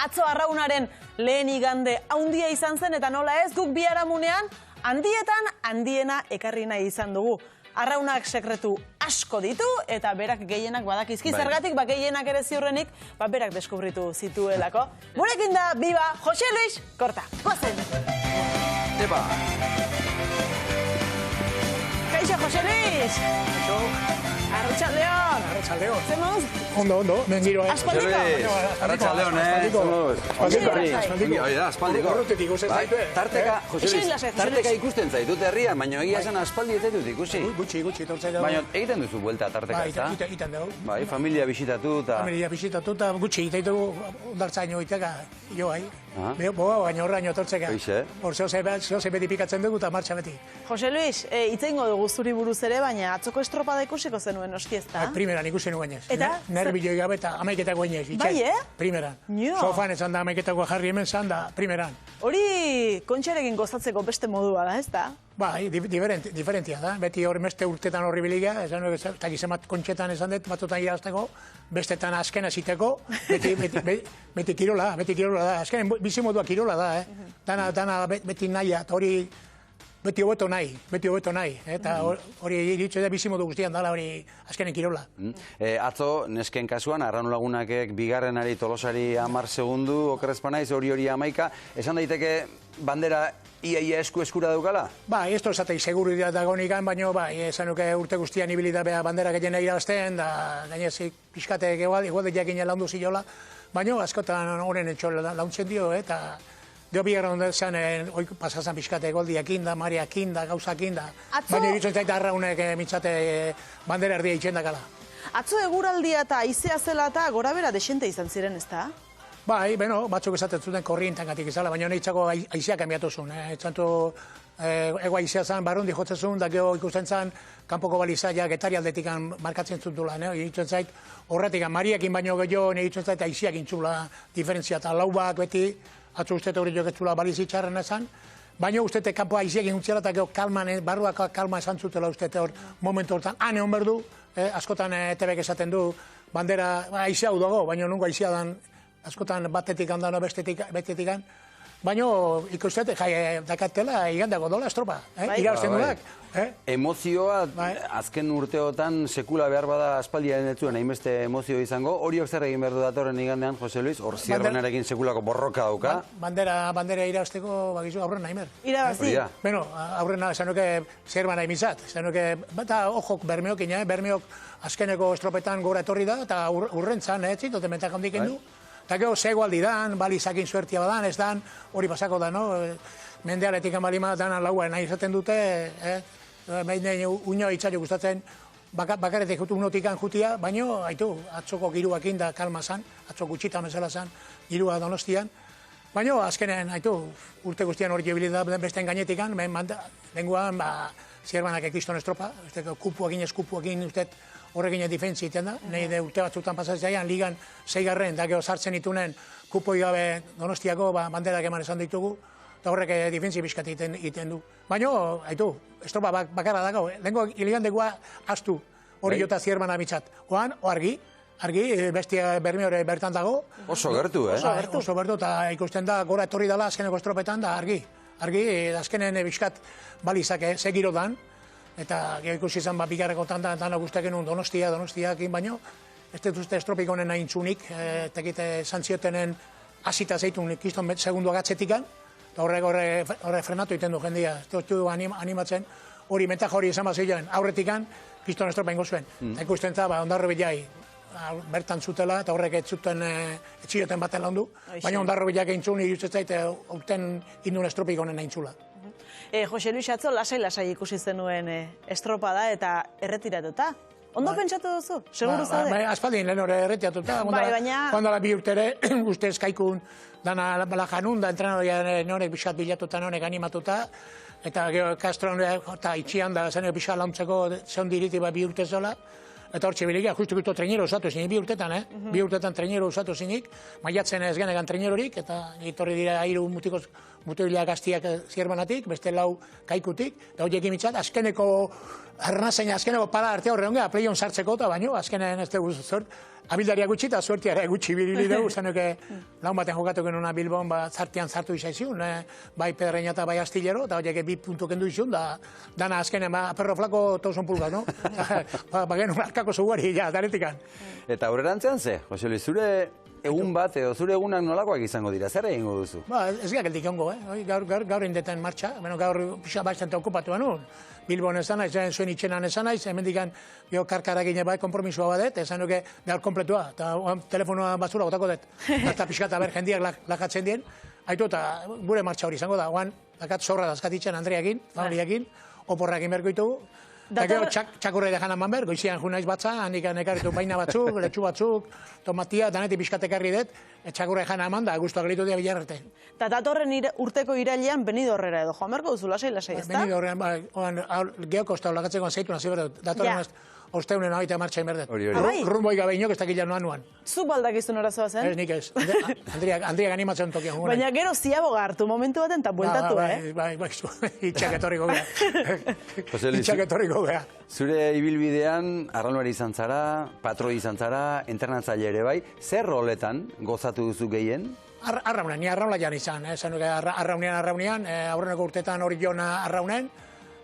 Atzo Arraunaren lehen igande handia izan zen eta nola ez guk biharamunean handietan handiena ekarri nahi izan dugu. Arraunak sekretu asko ditu eta berak gehienak badakizki. Zergatik gehienak ere ziurrenik berak deskubritu zituelako. Gurekin da, biba, Jose Luis Korta. Goazen! Epa! Kaixo, Jose Luis! Kaixo! Arratxaldeon! Arratxaldeon! Zemuz? Ondo, mengiro, Aspaldiko? Arratxaldeon, aspaldiko. Urrutetik usen zaitu, Tarteka, Jose Luis, tarteka ikusten zaitut herrian, baina egia esan aspaldi ez zaitut ikusi. Gutxi, tortzai dago. Baina egiten duzu buelta tarteka, ez da? Iten dugu. Bai, familia bisitatu eta... Familia bisitatu eta gutxi, iten dugu ondartzaino iteka, joai. Boa, baina horraino tortzeka. Hoize. Hor zehose beti pikatzen dugu eta martxa beti. Jose Luis, itzeingo dugu zuri buruz ere, baina atzoko estropada ikusiko zenuen oski ez da? Primeran ikusi nuen ez. Eta? Nerbioi gabe eta amaiketako inez. Bai, Primeran. Jo. Sofan ezan da amaiketako jarri hemen zan da, primeran. Hori kontxarekin gozatzeko beste modua da, ez da? Bai, diferentia da. Beti hori beste urtetan horri biliga, esan dugu, eta gizemat kontxetan esan dut, batzutan irazteko, bestetan azkena ziteko, beti kirola da. Azkenen bizimodua kirola da, Dana beti nahia, eta hori beti hobeto nahi. Eta hori iritsu da bizimodu guztian dala hori azkenen kirola. Atzo, nesken kasuan, Arraun Lagunakek bigarrenari Tolosari 10 segundu, okerrezpanaiz, hori 11, esan daiteke bandera ia eskura daukala? Bai, ez esatei seguru dagoenikan, baina esan nuke urte guztian ibili da beha bandera gehien irabazten, da gainezik pixkatek egualde jakin laundu zilola, baina askotan horren etxola launtzen dio, eta dio bigarren honen zen, pasazan pixkate egoldiakin da, mariakin da, gauzakin da, baina iritzen zaita Arraunek mitzate bandera erdia itxendakala. Atzo eguraldia eta aizea zela eta gora bera desente izan ziren, ez da? Bai, batzuk esaten zuten korrientan gatik izala, baina nehitzako aizeak enbiatu zuen. Etzantu ego aizea zen, barundi jotzen zuen, da geho ikusten zen, kanpoko balizaia getari aldetikan markatzen zutula. Iritzen zait, horretik, mariakin baino gehiago, iritzen zait aizeak intzula diferentzia, eta lau bat beti, atzo ustete hori joketzula balizitxarren esan, baina ustete kanpo aizeak intzela, eta geho kalman, barruak kalma esan zutela ustete hor momentu hortan. Hane hon berdu, askotan ETBek esaten du, bandera aizea hau dago, baina nungo aizea dan, askotan batetik handano bestetik, baina ikustet, dakatela igandako dola estropa, irabazten dudak. Emozioa, azken urteotan sekula behar bada aspaldiaren ez zuen, hainbeste emozio izango, horiok zer egin behar du datorren igandean, Jose Luis, hor zierrenarekin sekulako borroka dauka. Bandera irabazteko, bakizu, aurren nahi mer. Irabazi? Bueno, aurren esan nuke zerban nahi mizat, esan nuke, eta ojok bermeokin, bermeok azkeneko estropetan gora etorri da, eta urrentzan, zitote mentak handik du. Eta gero, zegoaldi dan, balizakin suertia badan, ez dan, hori pasako da, no? Mendealetik balima danan laua nahi izaten dute, behin uño itzaio gustatzen, bakaretik unotikan jutia, baino, haitu, atzoko giruakin da kalma zan, atzoko gutxitan bezala zan, girua Donostian, baino, azkenen, haitu, urte guztian hori jebilida besten gainetikan, lenguan, zierbanak ekriston estropa, kupuakin, ustet, horrekin difentzi iten da, nahi de urte batzutan pasatzaian, ligan 6. da gero sartzen itunen kupoi gabe Donostiako banderak eman esan ditugu, eta horrek difentzi bizkat iten du. Baina, haitu, estropa bakarra dago, lehenko iligandekoa astu hori jota zierban abitzat. Oan, argi, bestia berme hori bertan dago. Oso gertu, Oso gertu, eta ikusten da gora etorri dela azkeneko estropetan, da argi, azkenen bizkat balizak segiro dan, eta ikusi izan bigarrekotan da dana guztiak enun Donostiakin baino, ez dut estropik honen nahi intzunik, eta zantziotenen asita zeitun kiston segundu agatzetikan, eta horre frenatu iten du jendia, ez dut animatzen, hori mentak hori esan bazilean, aurretikan, kiston estropa ingo zuen. Eta ikusten za, ondarro bilai, bertan zutela, eta horrek ez zuten etxioten baten landu, baina ondarro bilak eintzun, irutzen zait, urten indun estropik honen nahi intzula. Jose Luis, atzo lasai ikusi zenuen estropada eta erretiratuta. Ondo pentsatu duzu? Seguru zaude? Aspaldin lehen hori erretiratuta. Cuando la bi urtere, ustez kaikun dana la janun, da entrenadoria norek bizkat bilatuta, norek animatuta, eta gero Castro eta itxian da zen bizkat launtzeko zeon diriti bi urte zola, eta hor txibilikia, justu gito trenero usatu zinik, bi urtetan trenero usatu zinik, maiatzen ez genegan trenerorik, eta etorri dira hiru mutilak gaztiak zierbanatik, beste lau kaikutik, eta horiek imitzat, azkeneko arnazein, azkeneko pala arte horre ongea, pleion sartzeko, eta baino, azkenen ez dugu zort, abildaria gutxi eta suertiara gutxi birili dugu, zenuke laun baten jokatu genuna Bilbon, zartian zartu izaiziun, bai Pedreña eta bai Astillero, eta horiek 2 puntu kendu izun, da dana azkenen, perro flako todos son pulgas, no? Ba genuen arkako zugari, ja, daretikan. Eta aurrerantzean ze, Jose Luis, zure egun bat edo zure egunak nolakoak izango dira, zer egingo duzu? Ez gara geldik ongo, gaur indeten martxa, gaur pixa bastante okupatu anun. Bilbon esan naiz, zuen itxenan esan naiz, hemendikan karkara gine bai kompromisua badet, esan duke gaur kompletua, eta telefonoa batzura gotako dut. Eta pixka eta ber jendiak lakatzen dien, haitu eta gure martxa hori izango da, oan lakat zorra dazkatitzen Andreakin, familiakin, oporrakin berko ditugu. Eta gero txakurra dejan aman ber, goizian ju naiz batza, handikan ekarritu baina batzuk, letxu batzuk, tomatia, danetik pixkat ekarri dut, txakurra dejan aman da, guztuak gelitu dira bilarrete. Eta datorren urteko irailean Benidorrera edo joan berko duzu lasai, ez da? Benidorrean, geoko ez da lakatzeko zeitu nazi berdet, datorren osteunen ahoita martxa inberdet. Rumboi gabe inok ez dakila nuan. Zuk baldakizun horazoa zen? Ez, nik ez. Andriak animatzen tokian. Baina gero ziaboga hartu momentu baten eta bueltatu, Bai, itxak etorriko gea. Itxak etorriko gea. Zure ibilbidean, arraunuari izan zara, patroi izan zara, entrenatzaile ere bai, zer roletan gozatu duzu gehien? Arraunean, ni arraunlaian izan, arraunean, aurreneko urtetan hori jona arraunen,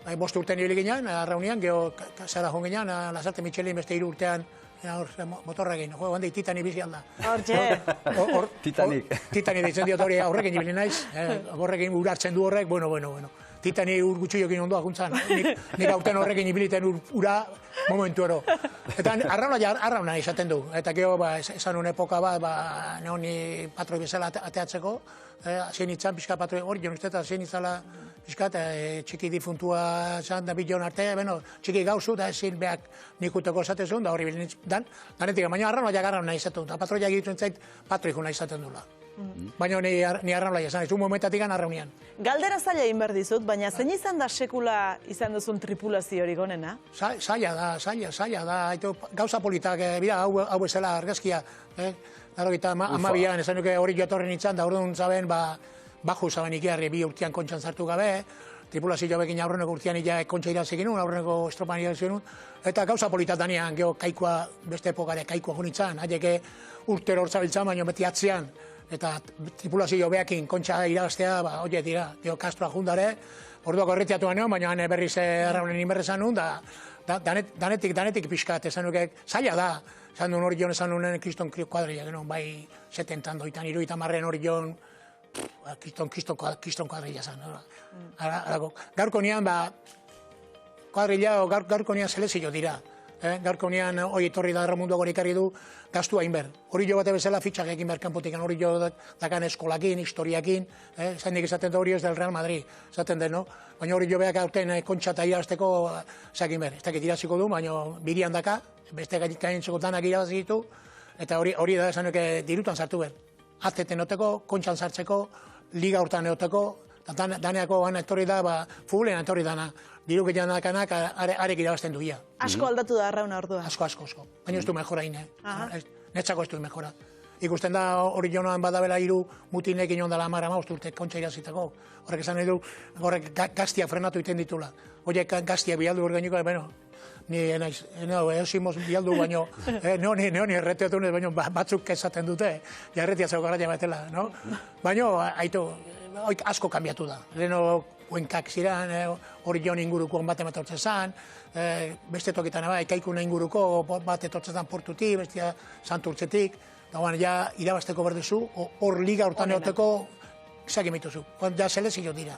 5 urtean ibili ginean, arraunean, geho zara joan ginean, Lasarte Michelin beste 3 urtean motorrekin, handi Titani bizi alda. Hortxe. Titanic. Titani deitzen diot hori aurrekin ibili naiz, horrekin urartzen du horrek, bueno. Titani ur gutxiokin ondoa juntzan, nik aurten horrekin ibiliten ura momentu ero. Eta arrauna izaten du, eta geho esan un epoka bat, neoni patroi bezala ateatzeko, hasien itzan pixka patroi hori, jon uste eta hasien itzala pixka, txiki difuntua zan da bilion arte, txiki gauzu, da ezin behak nikuteko esatezun, da hori bilin danetik, baina arrauna izaten du, eta patroiak egiten zait patroikuna izaten dula. Baina ni arraunlaia esan, un momentatik arraunian. Galdera zaila egin behar dizut, baina zein izan da sekula izan duzun tripulazio hori gonena? Zaila da, gauza politak, bira, hau ezela argazkia, Darogita, amabian, esan duke hori jotorren itzan, da orduan zaben, baju zaben ikiarri 2 urtean kontxan zartu gabe, tripulazio bekin aurreneko urtean ia kontxa irazekin un, aurreneko estropan irazekin un, eta gauza politak danean, geho kaikua, beste epokare kaikua junitzan, haieke urtero hortzabiltzan, baina beti atzean, eta tripulazio behakin kontxa irabaztea, oie dira, geho Kastroa jundare, orduak horretiatu baino, baina berriz arraunen inberrezan nun, danetik pixkat, esan duke, zaila da, esan duen hori joan esan duen kriston kuadrilla, bai 70 doitan, 70 marren hori joan, kriston kuadrilla zan. Gaurko nian, kuadrilla, gaurko nian selezio dira. Gaurko nian, hori etorri da erramunduak hori ikarri du, gaztu hain ber. Hori jo bate bezala fitxak egin behar kanpotik, hori jo dakan eskolakin, historiakin, zaindik esaten da hori ez del Real Madrid, esaten den, no? Baina hori jo behak aurten kontxa eta irazteko zakin ber. Ez dakit iraziko du, baina birian daka, beste gainentzeko danak irabazitu, eta hori da esan dirutan sartu behar. Azteten oteko, kontxan sartzeko, liga urtan eoteko, daneako gana etorri da, futbolean etorri dana, diru gehiago dakanak arek irabazten duia. Asko aldatu da arrauna ordua? Asko. Baina ez du mejora ine. Netzako ez du mejora. Ikusten da hori joan badabela 3 mutinekin ondala 10 urte kontxa irazitako. Horrek esan nahi du, horrek gaztiak frenatu iten ditula. Horiek gaztiak bialdu orgainiko, ni eosimoz bialdu, baino, neoni erreteatu nez, baino batzuk esaten dute, jarretia zau garraia batela, no? Baino, haitu, asko kanbiatu da. Leheno, huenkak ziren, hori joan inguruko bat ematortzen zan, beste tokitan kaikuna inguruko bat etortzen zan portutik, bestia santurtzetik, da ja irabazteko berdezu, hor liga hortan eoteko, zakin mituzu, ja selezio dira.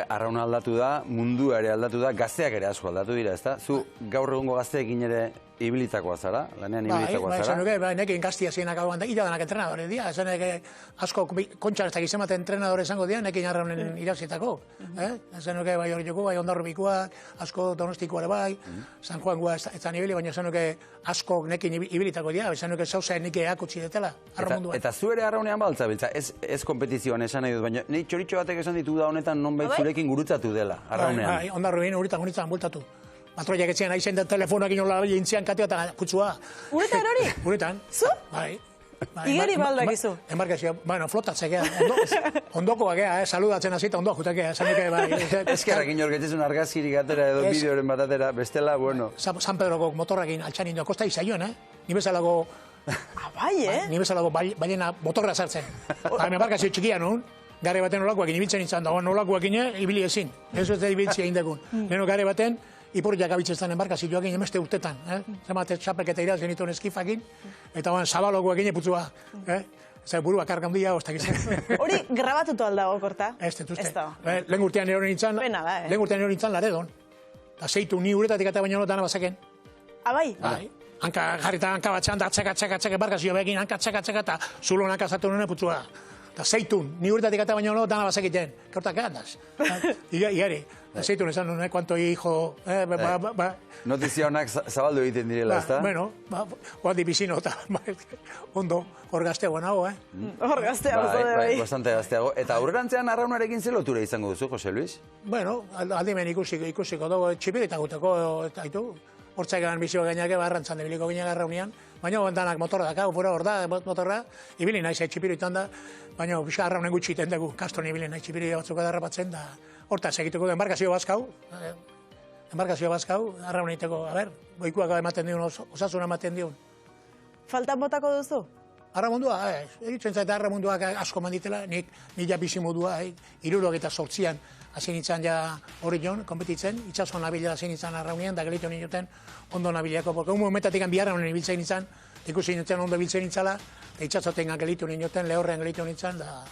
Arrauna aldatu da, mundua ere aldatu da, gazteak ere asko aldatu dira, ezta? Zu gaur egungo gazteekin ere ibilitakoa zara, lanean ibilitakoa zara? Bai, nekin gaztia zienak hauan da, ira danak entrenadore dira, esan asko kontxan ez dakizemate entrenadore izango dira, nekin arraunen irazitako. Esan bai hori joko, bai Ondarrubikoak, asko Donostikoare bai, San Juan gua ez da nibili, baina esan asko nekin ibilitako dira, esan zauza nik eakutsi detela, arramunduan. Eta zu ere arraunean baltza biltza, ez kompetizioan esan nahi dut, baina nahi txoritxo batek esan ditu da honetan nonbait zurekin gurutzatu dela, arraunean. Bai, Ondarrubin gurutzan bultatu. Patroiak etxean aizen da telefonak inola jintzian katea eta kutsua. Uretan hori? Uretan. Zu? Bai. Igeri baldak izu? Embarkazioa, bueno, flotatzea, ondokoa gea, saludatzen hasita ondoa jutakea, esanik bai. Eskerrak inorgetzezun argazkirik atera edo bideoren bat atera, bestela, bueno. San Pedroko motorrakin altxan indoa, kosta izaioen, ni bezalago Bai, Ni bezalako balena motorra sartzen. Hemen barkazio txikia nun, gare baten nolakoak ibiltzen izan dago, nolakoak ibili ezin. Ez ez da ibiltzia indekun. Leno gare baten, ipurriak abitzen embarkazioak emeste urtetan. Zemate txapelketa iraz genituen eskifakin, eta zabalokoak putzua. Zer buruak argandia, ostak izan. Hori grabatuto aldago, Korta? Ez dut uste. Ez da. Lehen urtean eroren nintzen, lehen urtean eroren nintzen Laredon. Zeitu ni uretatik eta baino dana bazaken. Bai? Bai. Hanka jarrita, hanka batxan, da txaka, embarkazio bekin, hanka txaka, eta zulon hanka zatu nuen putzua. Da zeitun, ni uretatik eta baino dana bazakiten. Kortak gandaz. Igari. Zeitun esan nuen, kuanto hijo... Notizia honak zabaldu egiten direla, ez da? Bueno, gualdi bizino eta ondo, hor gazteago nago, Hor gazteago, bai. Bastante gazteago. Eta aurrerantzean arraunarekin ze lotura izango duzu, Jose Luis? Bueno, aldimen ikusiko dugu, txipirita guteko, eta itu, hortzaikan bizio gainake, arrantzan debiliko gineak arraunian, baina danak motorra dakau, pura hor da, motorra, ibili naiz txipiritan da, baina pixka arraunen gutxi iten dugu, kaston ibili naiz txipiri batzuk edarrapatzen, da hortaz egituko du, embarkazio bazkau, arrauniteko, goikuak ematen diun, osasuna ematen diun. Faltan botako duzu? Arramundua, egiten zaita arramunduak asko manditela, nik ja bizimodua, 78an hasi nintzen ja hori joan, kompetitzen, itxaso nabila hasi nintzen arraunean, da gelitu nintzen ondo nabilako, porque un momentatik biharra honen ibiltzen nintzen, ikusi nintzen ondo ibiltzen nintzala, eta itxasoten gelitu nintzen, lehorrean gelitu nintzen, da...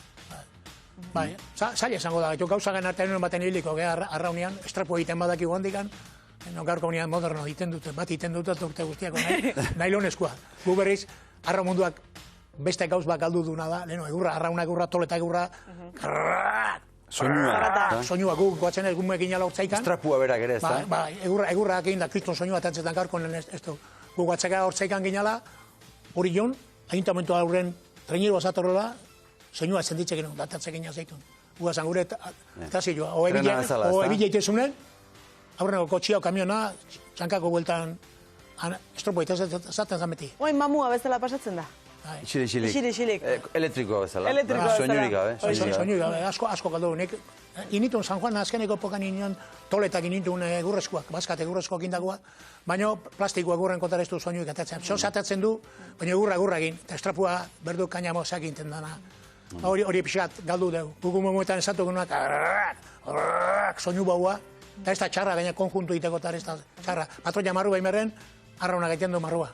Bai, zaila esango da, gauza gen artean baten ibiliko, arraunean, estrapo egiten badaki guandikan, gaurko unean moderno egiten dute, bat egiten dute urte guztiako, nailonezkoa. Gu berriz, arraumunduak beste gauz bat galdu duna da, leheno, arrauna egurra, toleta egurra, soinua guk goatzen ez gumekin jala hortzaikan. Estrapua berak ere, ez da? Bai, egurra egin da, kriston soinua atantzetan gaurko ez du. Guk goatzeka hortzaikan ginala, hori joan, ayuntamentu aurren traineru azatorrela, soinua zenditzekin hon, datatzekin jazeitun. Gugazan gure trazioa, ebile itezunen, aurreneko kotxia o kamiona, txankako bueltan, estropo zaten zameti. Oain mamua bezala pasatzen da? Isilik. Elektrikoa bezala. Soinurik gabe. Soinurik gabe, asko galdu. Initun San Juan azkeneko epokan inion toletak initun egurrezkoak, bazkat egurrezkoak indagoak, baina plastikoa egurren kontara ez du soinuik atatzen. Zoz atatzen du, baina egurra egin, eta estrapua berdu kainamo zakinten dana. Hori pixat galdu dugu. Gugu momentan esatu genuak, soinu baua, eta ez da txarra, gaina konjuntu iteko eta ez da txarra. Patroia marrua imerren, arrauna gaiten du marrua.